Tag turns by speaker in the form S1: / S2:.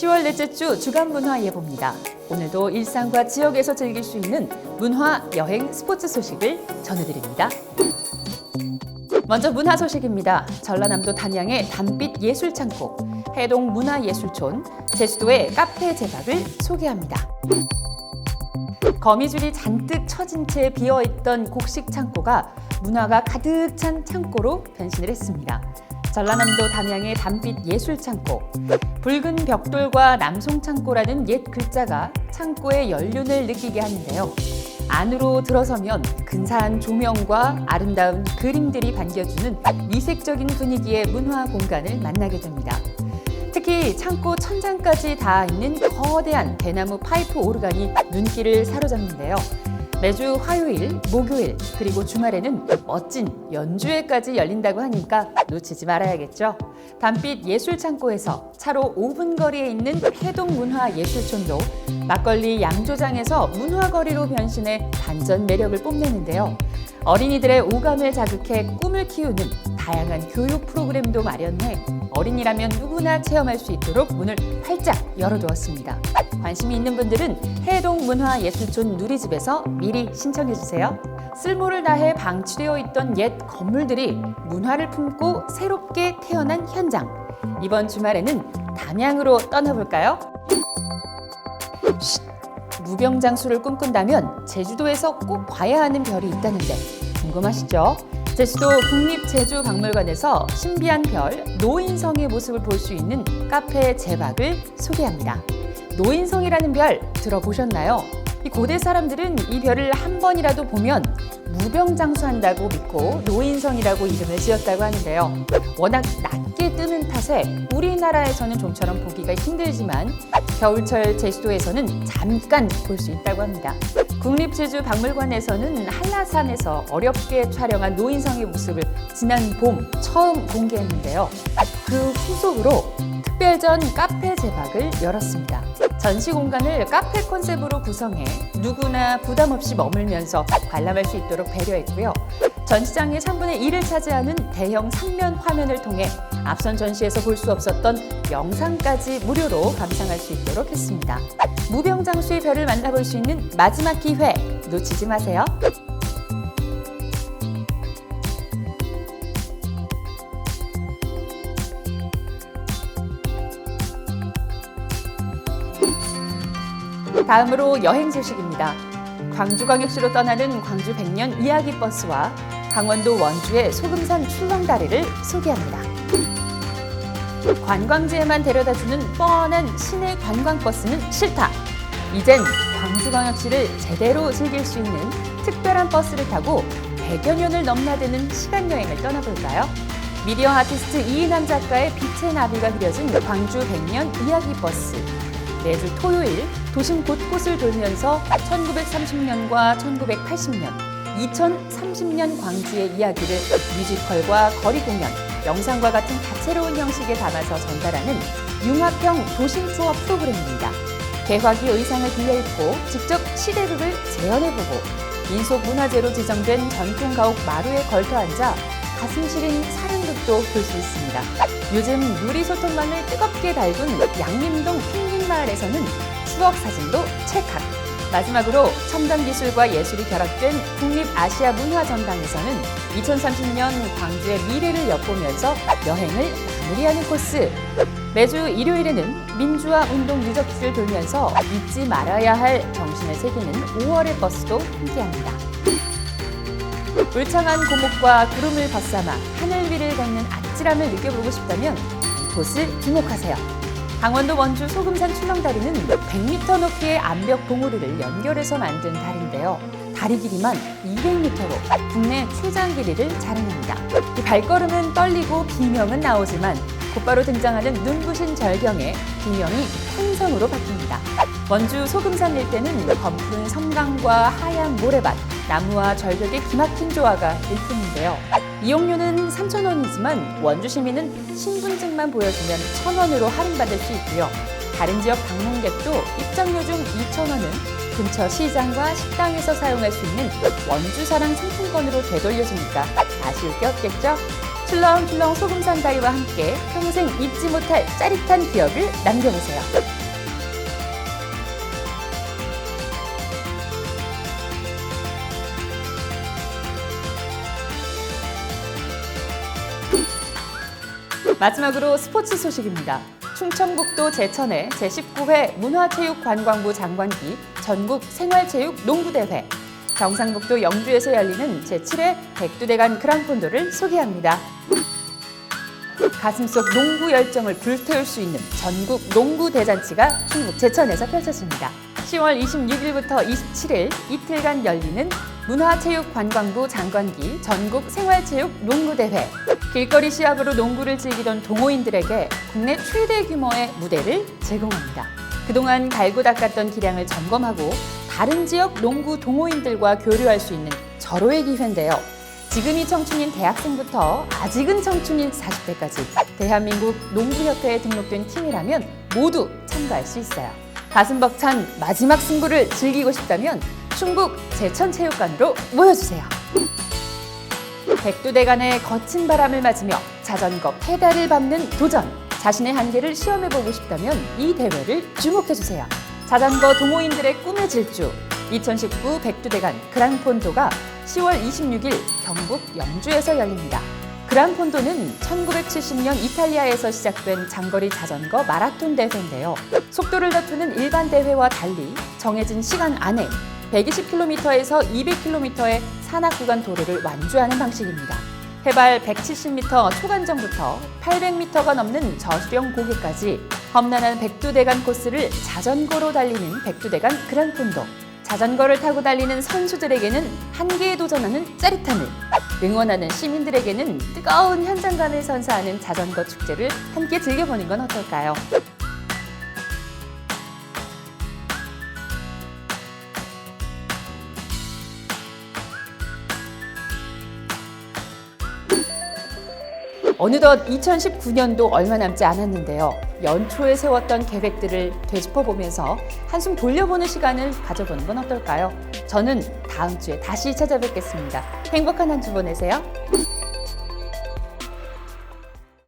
S1: 10월 넷째 주 주간 문화 예보입니다. 오늘도 일상과 지역에서 즐길 수 있는 문화, 여행, 스포츠 소식을 전해드립니다. 먼저 문화 소식입니다. 전라남도 단양의 단빛 예술창고, 해동 문화예술촌, 제주도의 카페 제박을 소개합니다. 거미줄이 잔뜩 처진 채 비어있던 곡식 창고가 문화가 가득 찬 창고로 변신을 했습니다. 전라남도 단양의 단빛 예술창고, 붉은 벽돌과 남송창고라는 옛 글자가 창고의 연륜을 느끼게 하는데요. 안으로 들어서면 근사한 조명과 아름다운 그림들이 반겨주는 이색적인 분위기의 문화 공간을 만나게 됩니다. 특히 창고 천장까지 닿아 있는 거대한 대나무 파이프 오르간이 눈길을 사로잡는데요. 매주 화요일, 목요일, 그리고 주말에는 멋진 연주회까지 열린다고 하니까 놓치지 말아야겠죠. 단빛 예술창고에서 차로 5분 거리에 있는 해동문화예술촌도 막걸리 양조장에서 문화거리로 변신해 반전 매력을 뽐내는데요. 어린이들의 오감을 자극해 꿈을 키우는 다양한 교육 프로그램도 마련해 어린이라면 누구나 체험할 수 있도록 문을 활짝 열어두었습니다. 관심이 있는 분들은 해동문화예술촌 누리집에서 미리 신청해주세요. 쓸모를 다해 방치되어 있던 옛 건물들이 문화를 품고 새롭게 태어난 현장. 이번 주말에는 담양으로 떠나볼까요? 무병장수를 꿈꾼다면 제주도에서 꼭 봐야 하는 별이 있다는데 궁금하시죠? 제주도 국립제주박물관에서 신비한 별 노인성의 모습을 볼 수 있는 카페 제박을 소개합니다. 노인성이라는 별 들어보셨나요? 이 고대 사람들은 이 별을 한 번이라도 보면 무병장수한다고 믿고 노인성이라고 이름을 지었다고 하는데요. 워낙 낮게 뜨는 탓에 우리나라에서는 좀처럼 보기가 힘들지만 겨울철 제주도에서는 잠깐 볼 수 있다고 합니다. 국립제주박물관에서는 한라산에서 어렵게 촬영한 노인성의 모습을 지난 봄 처음 공개했는데요. 그 후속으로 특별전 카페 제박을 열었습니다. 전시 공간을 카페 컨셉으로 구성해 누구나 부담 없이 머물면서 관람할 수 있도록 배려했고요. 전시장의 3분의 1을 차지하는 대형 3면 화면을 통해 앞선 전시에서 볼 수 없었던 영상까지 무료로 감상할 수 있도록 했습니다. 무병장수의 별을 만나볼 수 있는 마지막 기회 놓치지 마세요. 다음으로 여행 소식입니다. 광주광역시로 떠나는 광주 100년 이야기 버스와 강원도 원주의 소금산 출렁다리를 소개합니다. 관광지에만 데려다주는 뻔한 시내 관광버스는 싫다. 이젠 광주광역시를 제대로 즐길 수 있는 특별한 버스를 타고 100여 년을 넘나드는 시간여행을 떠나볼까요? 미디어 아티스트 이인남 작가의 빛의 나비가 그려진 광주 100년 이야기 버스. 매주 토요일 도심 곳곳을 돌면서 1930년과 1980년, 2030년 광주의 이야기를 뮤지컬과 거리 공연, 영상과 같은 다채로운 형식에 담아서 전달하는 융합형 도심 투어 프로그램입니다. 개화기 의상을 빌려입고 직접 시대극을 재현해보고 민속문화재로 지정된 전통 가옥 마루에 걸터 앉아 가슴 시린 사랑극도 볼 수 있습니다. 요즘 누리소통망을 뜨겁게 달군 양림동 펭귄마을에서는 추억 사진도 찰칵! 마지막으로 첨단 기술과 예술이 결합된 국립아시아문화전당에서는 2030년 광주의 미래를 엿보면서 여행을 마무리하는 코스. 매주 일요일에는 민주화 운동 유적지를 돌면서 잊지 말아야 할 정신을 새기는 5월의 버스도 함께합니다. 울창한 고목과 구름을 벗삼아 하늘 위를 걷는 아찔함을 느껴보고 싶다면 이곳을 주목하세요. 강원도 원주 소금산 출렁다리는 100m 높이의 암벽 봉우리를 연결해서 만든 다리인데요. 다리 길이만 200m로 국내 최장 길이를 자랑합니다. 이 발걸음은 떨리고 비명은 나오지만 곧바로 등장하는 눈부신 절경에 비명이 탄성으로 바뀝니다. 원주 소금산 일대는 검은 섬강과 하얀 모래밭, 나무와 절벽의 기막힌 조화가 일품인데요. 이용료는 3,000원이지만 원주 시민은 신분증만 보여주면 1,000원으로 할인받을 수 있고요. 다른 지역 방문객도 입장료 중 2,000원은 근처 시장과 식당에서 사용할 수 있는 원주사랑 상품권으로 되돌려주니까 아쉬울 게 없겠죠? 출렁출렁 소금산다이와 함께 평생 잊지 못할 짜릿한 기억을 남겨보세요. 마지막으로 스포츠 소식입니다. 충청북도 제천의 제19회 문화체육관광부 장관기 전국 생활체육 농구대회, 경상북도 영주에서 열리는 제7회 백두대간 그랑폰도를 소개합니다. 가슴속 농구 열정을 불태울 수 있는 전국 농구 대잔치가 충북 제천에서 펼쳐집니다. 10월 26일부터 27일 이틀간 열리는 문화체육관광부 장관기 전국 생활체육 농구대회. 길거리 시합으로 농구를 즐기던 동호인들에게 국내 최대 규모의 무대를 제공합니다. 그동안 갈고 닦았던 기량을 점검하고 다른 지역 농구 동호인들과 교류할 수 있는 절호의 기회인데요. 지금이 청춘인 대학생부터 아직은 청춘인 40대까지 대한민국 농구협회에 등록된 팀이라면 모두 참가할 수 있어요. 가슴 벅찬 마지막 승부를 즐기고 싶다면 충북 제천체육관으로 모여주세요. 백두대간의 거친 바람을 맞으며 자전거 페달을 밟는 도전, 자신의 한계를 시험해보고 싶다면 이 대회를 주목해주세요. 자전거 동호인들의 꿈의 질주, 2019 백두대간 그랑폰도가 10월 26일 경북 영주에서 열립니다. 그랑폰도는 1970년 이탈리아에서 시작된 장거리 자전거 마라톤 대회인데요. 속도를 다투는 일반 대회와 달리 정해진 시간 안에 120km에서 200km의 산악 구간 도로를 완주하는 방식입니다. 해발 170m 초반정부터 800m가 넘는 저수령 고개까지 험난한 백두대간 코스를 자전거로 달리는 백두대간 그랑폰도. 자전거를 타고 달리는 선수들에게는 한계에 도전하는 짜릿함을, 응원하는 시민들에게는 뜨거운 현장감을 선사하는 자전거 축제를 함께 즐겨보는 건 어떨까요? 어느덧 2019년도 얼마 남지 않았는데요. 연초에 세웠던 계획들을 되짚어보면서 한숨 돌려보는 시간을 가져보는 건 어떨까요? 저는 다음 주에 다시 찾아뵙겠습니다. 행복한 한 주 보내세요.